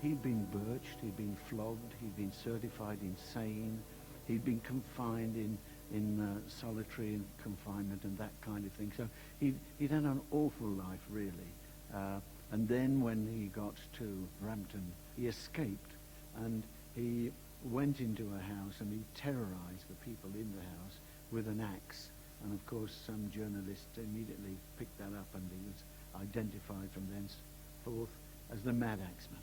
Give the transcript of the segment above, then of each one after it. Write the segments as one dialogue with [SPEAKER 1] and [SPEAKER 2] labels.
[SPEAKER 1] He'd been birched, he'd been flogged, he'd been certified insane, he'd been confined in solitary confinement and that kind of thing. So he'd had an awful life, really. And then when he got to Brampton, he escaped, and he went into a house and he terrorized the people in the house with an axe. And of course some journalists immediately picked that up, and he was identified from thenceforth as the Mad Axeman.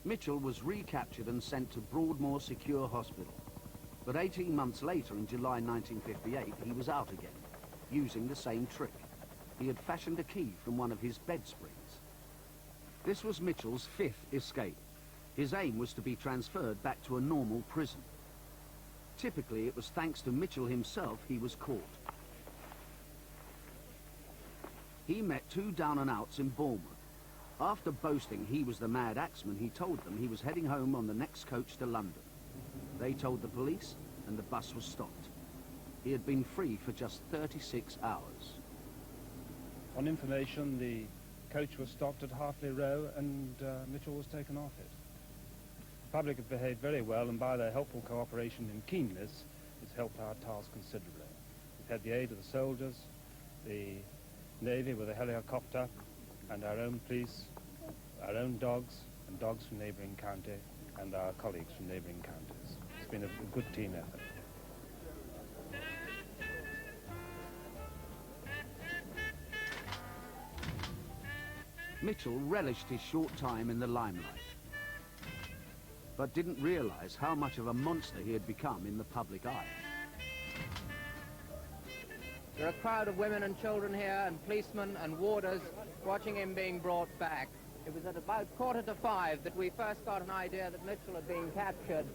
[SPEAKER 2] Mitchell was recaptured and sent to Broadmoor Secure Hospital. But 18 months later, in July 1958, he was out again, using the same trick. He had fashioned a key from one of his bed springs. This was Mitchell's 5th escape. His aim was to be transferred back to a normal prison. Typically, it was thanks to Mitchell himself he was caught. He met 2 down-and-outs in Bournemouth. After boasting he was the Mad Axeman, he told them he was heading home on the next coach to London. They told the police, and the bus was stopped. He had been free for just 36 hours.
[SPEAKER 3] On information, the coach was stopped at Hartley Row, and Mitchell was taken off it. The public had behaved very well, and by their helpful cooperation and keenness, it's helped our task considerably. We've had the aid of the soldiers, the Navy with a helicopter, and our own police, our own dogs, and dogs from neighbouring county, and our colleagues from neighbouring counties. It's been a good team effort.
[SPEAKER 2] Mitchell relished his short time in the limelight, but didn't realise how much of a monster he had become in the public eye.
[SPEAKER 4] There are a crowd of women and children here, and policemen and warders watching him being brought back. It was at about 4:45 that we first got an idea that Mitchell had been captured,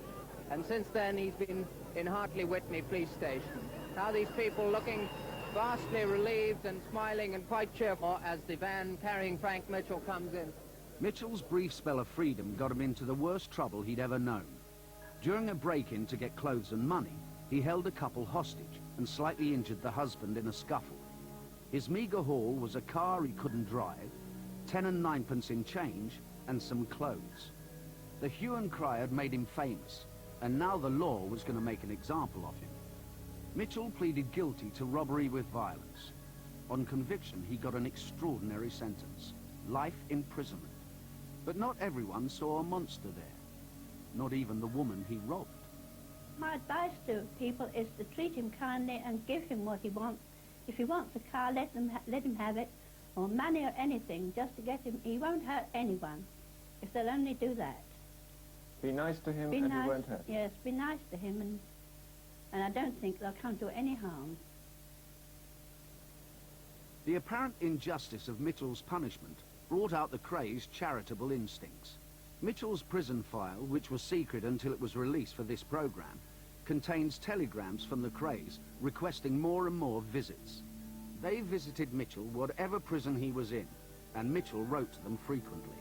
[SPEAKER 4] and since then he's been in Hartley Whitney police station. Now these people looking vastly relieved and smiling and quite cheerful as the van carrying Frank Mitchell comes in.
[SPEAKER 2] Mitchell's brief spell of freedom got him into the worst trouble he'd ever known. During a break-in to get clothes and money, he held a couple hostage and slightly injured the husband in a scuffle. His meagre haul was a car he couldn't drive, 10 and 9pence in change, and some clothes. The hue and cry had made him famous, and now the law was going to make an example of him. Mitchell pleaded guilty to robbery with violence. On conviction, he got an extraordinary sentence, life imprisonment. But not everyone saw a monster there, not even the woman he robbed.
[SPEAKER 5] My advice to people is to treat him kindly and give him what he wants. If he wants a car, let him have it, or money or anything, just to get him. He won't hurt anyone if they'll only do that.
[SPEAKER 6] Be nice to him, and he won't hurt.
[SPEAKER 5] Yes, be nice to him, and I don't think they'll come to any harm.
[SPEAKER 2] The apparent injustice of Mitchell's punishment brought out the Krays' charitable instincts. Mitchell's prison file, which was secret until it was released for this program, contains telegrams from the Krays requesting more and more visits. They visited Mitchell whatever prison he was in, and Mitchell wrote to them frequently.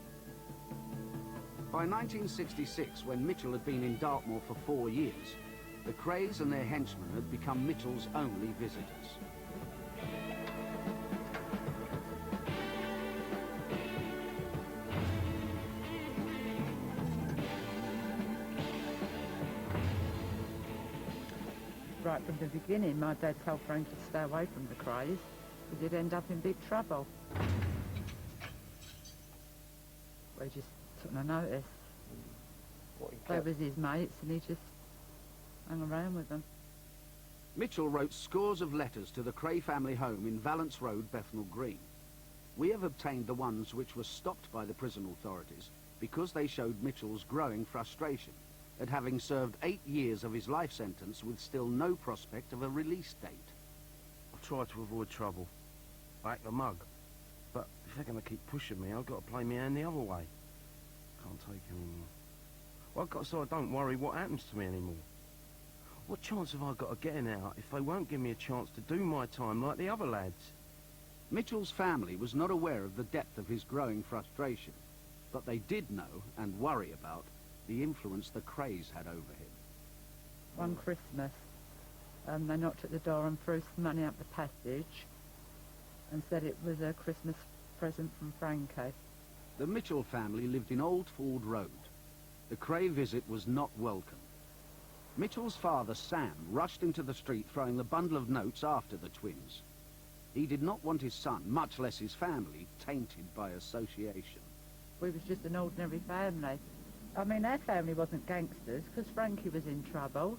[SPEAKER 2] By 1966, when Mitchell had been in Dartmoor for 4 years, the Krays and their henchmen had become Mitchell's only visitors.
[SPEAKER 7] Right from the beginning, my dad told Frank to stay away from the Krays, because he'd end up in big trouble. Well, he just took no notice. They was his mates, and he just hung around with them.
[SPEAKER 2] Mitchell wrote scores of letters to the Kray family home in Valence Road, Bethnal Green. We have obtained the ones which were stopped by the prison authorities because they showed Mitchell's growing frustration at having served 8 years of his life sentence with still no prospect of a release date.
[SPEAKER 8] I've tried to avoid trouble. I act the mug. But if they're going to keep pushing me, I've got to play my hand the other way. Can't take anymore. Well, I've got so I don't worry what happens to me anymore. What chance have I got of getting out if they won't give me a chance to do my time like the other lads?
[SPEAKER 2] Mitchell's family was not aware of the depth of his growing frustration, but they did know and worry about the influence the Krays had over him.
[SPEAKER 7] One Christmas, they knocked at the door and threw some money up the passage and said it was a Christmas present from Frankie.
[SPEAKER 2] The Mitchell family lived in Old Ford Road. The Cray visit was not welcome. Mitchell's father, Sam, rushed into the street throwing the bundle of notes after the twins. He did not want his son, much less his family, tainted by association.
[SPEAKER 7] We was just an ordinary family. I mean, our family wasn't gangsters, because Frankie was in trouble.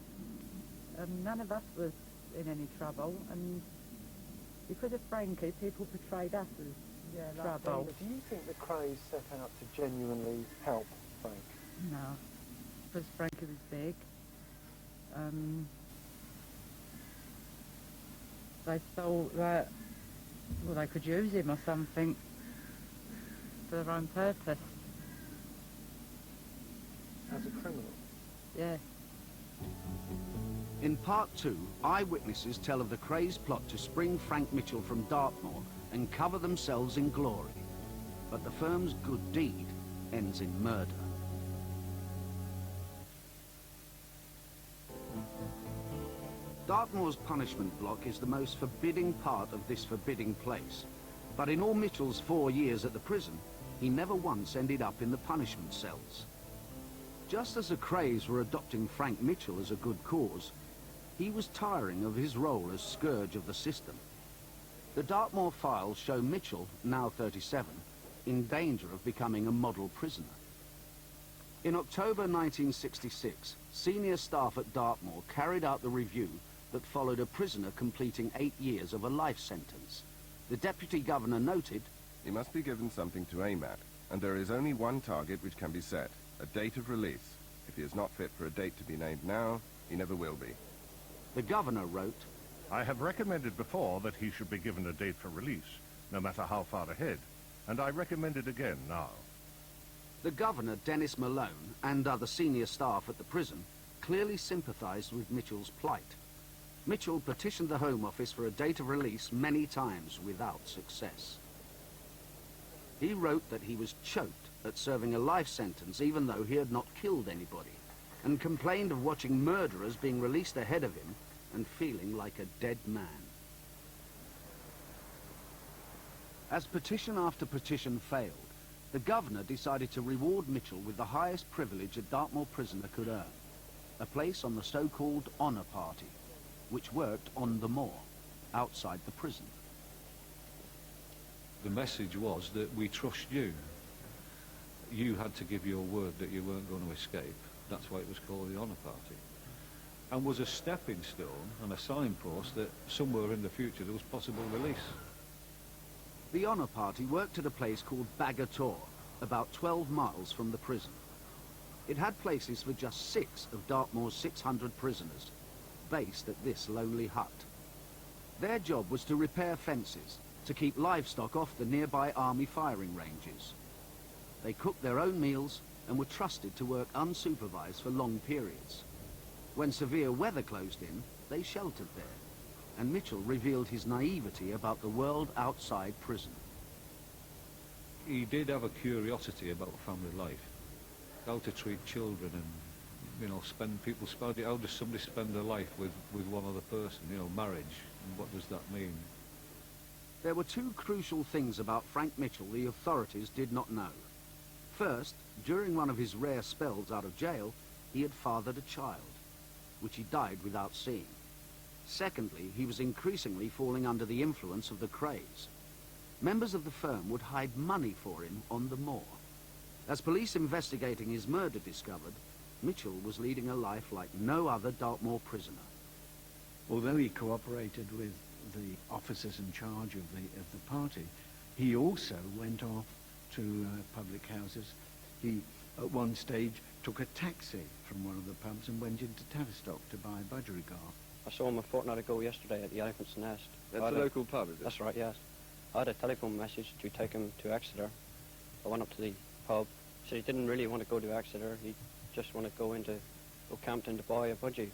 [SPEAKER 7] None of us was in any trouble, and because of Frankie, people portrayed us as trouble.
[SPEAKER 6] Do you think the Krays set out to genuinely help Frank?
[SPEAKER 7] No, because Frankie was big. They thought that, well, they could use him or something for their own purpose.
[SPEAKER 6] As a criminal?
[SPEAKER 7] Yeah.
[SPEAKER 2] In part 2, eyewitnesses tell of the Krays' plot to spring Frank Mitchell from Dartmoor and cover themselves in glory. But the firm's good deed ends in murder. Dartmoor's punishment block is the most forbidding part of this forbidding place. But in all Mitchell's 4 years at the prison, he never once ended up in the punishment cells. Just as the Krays were adopting Frank Mitchell as a good cause, he was tiring of his role as scourge of the system. The Dartmoor files show Mitchell, now 37, in danger of becoming a model prisoner. In October 1966, senior staff at Dartmoor carried out the review that followed a prisoner completing 8 years of a life sentence. The Deputy Governor noted,
[SPEAKER 9] "He must be given something to aim at, and there is only one target which can be set, a date of release. If he is not fit for a date to be named now, he never will be."
[SPEAKER 2] The Governor wrote,
[SPEAKER 10] "I have recommended before that he should be given a date for release, no matter how far ahead, and I recommend it again now."
[SPEAKER 2] The Governor, Dennis Malone, and other senior staff at the prison clearly sympathised with Mitchell's plight. Mitchell petitioned the Home Office for a date of release many times without success. He wrote that he was choked at serving a life sentence even though he had not killed anybody, and complained of watching murderers being released ahead of him and feeling like a dead man. As petition after petition failed, the Governor decided to reward Mitchell with the highest privilege a Dartmoor prisoner could earn, a place on the so-called honour party, which worked on the moor, outside the prison.
[SPEAKER 11] The message was that we trust you. You had to give your word that you weren't going to escape. That's why it was called the honour party. And was a stepping stone and a signpost that somewhere in the future there was possible release.
[SPEAKER 2] The honour party worked at a place called Bagator, about 12 miles from the prison. It had places for just 6 of Dartmoor's 600 prisoners, based at this lonely hut. Their job was to repair fences, to keep livestock off the nearby army firing ranges. They cooked their own meals and were trusted to work unsupervised for long periods. When severe weather closed in, they sheltered there, and Mitchell revealed his naivety about the world outside prison.
[SPEAKER 11] He did have a curiosity about family life, how to treat children and, you know, how does somebody spend their life with one other person, you know, marriage, and what does that mean?
[SPEAKER 2] There were 2 crucial things about Frank Mitchell the authorities did not know. First, during one of his rare spells out of jail, he had fathered a child, which he died without seeing. Secondly, he was increasingly falling under the influence of the Krays. Members of the firm would hide money for him on the moor. As police investigating his murder discovered, Mitchell was leading a life like no other Dartmoor prisoner.
[SPEAKER 1] Although he cooperated with the officers in charge of the party, he also went off to public houses. He, at one stage, took a taxi from one of the pubs and went into Tavistock to buy budgerigar.
[SPEAKER 12] I saw him a fortnight ago yesterday at the Elephant's Nest.
[SPEAKER 6] That's a local pub, is it?
[SPEAKER 12] That's right, yes. I had a telephone message to take him to Exeter. I went up to the pub. He said he didn't really want to go to Exeter. He just wanted to go into Oakhampton to buy a budgie.